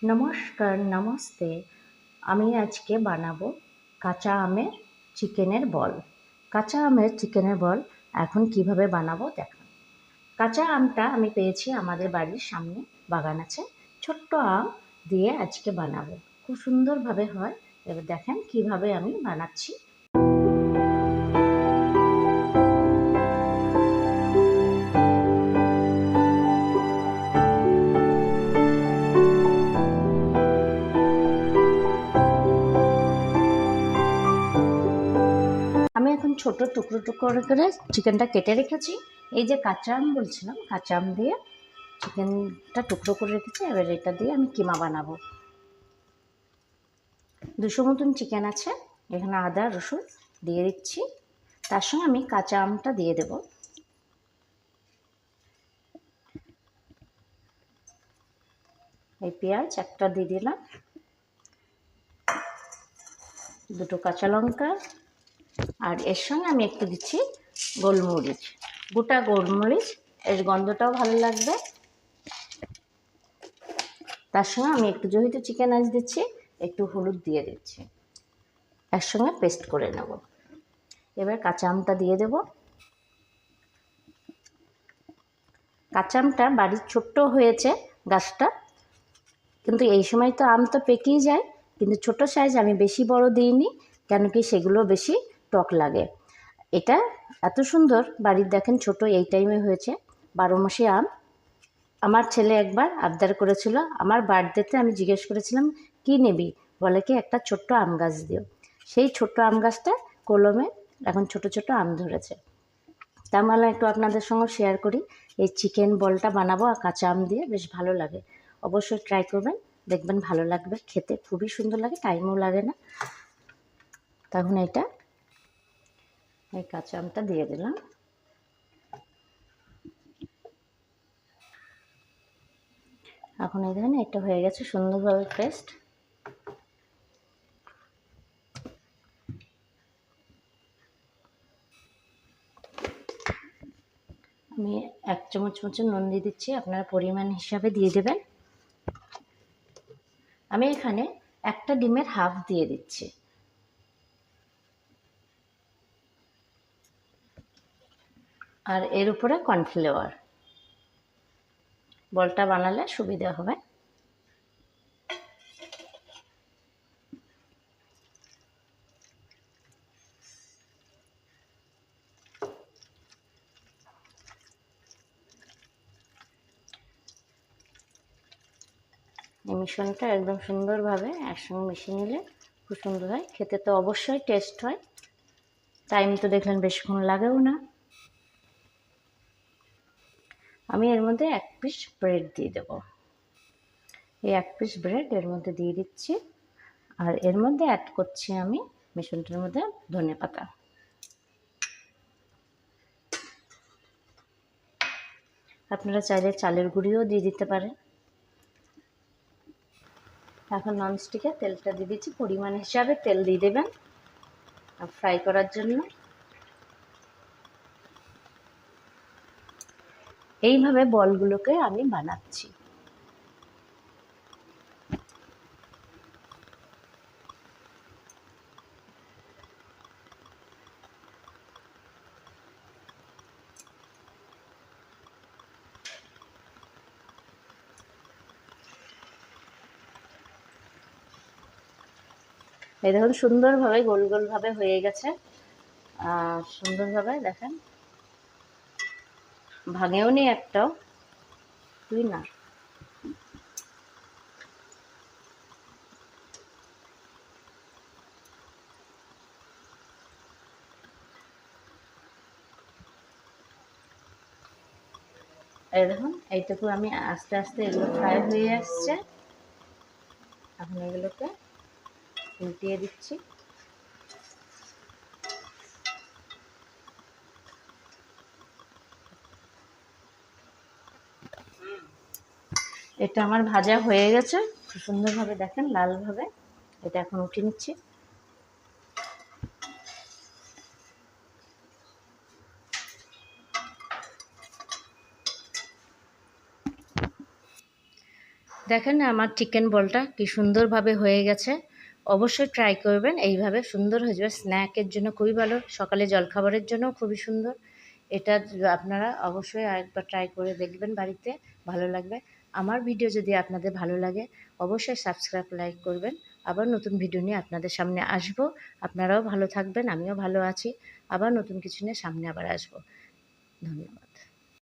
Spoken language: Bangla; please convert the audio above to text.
নমস্কার, নমস্তে। আমি আজকে বানাবো কাঁচা আমের চিকেনের বল। কাঁচা আমের চিকেনের বল এখন কিভাবে বানাবো দেখুন। কাঁচা আমটা আমি পেয়েছি আমাদের বাড়ির সামনে, বাগান আছে। ছোট্ট আম দিয়ে আজকে বানাবো, খুব সুন্দরভাবে হয়। এবার দেখেন কিভাবে আমি বানাচ্ছি। আমি এখন ছোট টুকরো টুকরো করে চিকেনটা কেটে রেখেছি। এই যে কাঁচা আম বলছিলাম, কাঁচা আম দিয়ে চিকেনটা টুকরো করে রেখেছি। এবার এটা দিয়ে আমি কিমা বানাবো। 200 মতন চিকেন আছে। এখানে আদা রসুন দিয়ে দিচ্ছি, তার সঙ্গে আমি কাঁচা আমটা দিয়ে দেব। এই পেঁয়াজ একটা দিয়ে দিলাম, 2টো কাঁচা লঙ্কা, আর এর সঙ্গে আমি একটু দিচ্ছি গোলমরিচ, গোটা গোলমরিচ, এর গন্ধটাও ভালো লাগবে। তার সঙ্গে আমি একটু, যেহেতু চিকেন আজ দিচ্ছি, একটু হলুদ দিয়ে দিচ্ছি, একসঙ্গে পেস্ট করে নেব। এবার কাঁচা আমটা দিয়ে দেব। কাঁচা আমটা বাড়ির ছোট্ট হয়েছে গাছটা, কিন্তু এই সময় তো আম তো পেকেই যায়, কিন্তু ছোট সাইজ আমি বেশি বড় দিইনি, কেন কি সেগুলো বেশি টক লাগে। এটা এত সুন্দর বাড়ির, দেখেন ছোট এই টাইমে হয়েছে, 12 মাসে আম। আমার ছেলে একবার আবদার করেছিল, আমার বার্থডেতে আমি জিজ্ঞেস করেছিলাম কি নেবি, বলে কি একটা ছোট্ট আম গাছ দিও। সেই ছোট্ট আম গাছটা কলমে এখন ছোট ছোট আম ধরেছে। তা মানে একটু আপনাদের সঙ্গে শেয়ার করি। এই চিকেন বলটা বানাবো আর কাঁচা আম দিয়ে, বেশ ভালো লাগে। অবশ্যই ট্রাই করবেন, দেখবেন ভালো লাগবে, খেতে খুবই সুন্দর লাগে, টাইমও লাগে না। তখন এই কাঁচা আমটা দিয়ে দিলাম। এখন এই দেখেন এটা হয়ে গেছে সুন্দরভাবে পেস্ট। আমি 1 চামচ মতো নুন দিয়ে দিচ্ছি, আপনারা পরিমাণ হিসাবে দিয়ে দেবেন। আমি এখানে একটা ডিমের হাফ দিয়ে দিচ্ছি। আর এর উপরে কর্নফ্লাওয়ার, বলটা বানালে সুবিধা হবে। এই মিশ্রণটা একদম সুন্দরভাবে একসঙ্গে মিশিয়ে নিলে খুব সুন্দর হয়, খেতে তো অবশ্যই টেস্ট হয়। টাইম তো দেখলেন বেশিক্ষণ লাগেও না। আমি এর মধ্যে 1 পিস ব্রেড দিয়ে দেবো। এই 1 পিস ব্রেড এর মধ্যে দিয়ে দিচ্ছি, আর এর মধ্যে অ্যাড করছি আমি মিশ্রণটার মধ্যে ধনেপাতা। আপনারা চাইলে চালের গুঁড়িও দিয়ে দিতে পারেন। এখন ননস্টিকে তেলটা দিয়ে দিচ্ছি, পরিমাণ হিসাবে তেল দিয়ে দেবেন ফ্রাই করার জন্য। এইভাবে বলগুলোকে আমি বানাচ্ছি। এই দেখুন সুন্দরভাবে গোল গোলভাবে হয়ে গেছে, সুন্দরভাবে দেখেন, ভাঙেও নি একটাও, তুই না। এই দেখুন এইটুকু আমি আস্তে আস্তে এগুলো ফ্রাই হয়ে আসছে। এখন এগুলোকে উল্টিয়ে দিচ্ছি। এটা আমার ভাজা হয়ে গেছে খুব সুন্দরভাবে, দেখেন লালভাবে। এটা এখন উঠিয়ে নিচ্ছি। দেখেন আমার চিকেন বলটা কি সুন্দরভাবে হয়ে গেছে। অবশ্যই ট্রাই করবেন, এইভাবে সুন্দর হয়ে যাবে। স্ন্যাকের জন্য খুবই ভালো, সকালে জলখাবারের জন্য খুবই সুন্দর। এটা আপনারা অবশ্যই আরেকবার ট্রাই করে দেখবেন বাড়িতে, ভালো লাগবে। আমার ভিডিও যদি আপনাদের ভালো লাগে অবশ্যই সাবস্ক্রাইব, লাইক করবেন। আবার নতুন ভিডিও নিয়ে আপনাদের সামনে আসব। আপনারাও ভালো থাকবেন, আমিও ভালো আছি। আবার নতুন কিছু নিয়ে সামনে আবার আসব। ধন্যবাদ।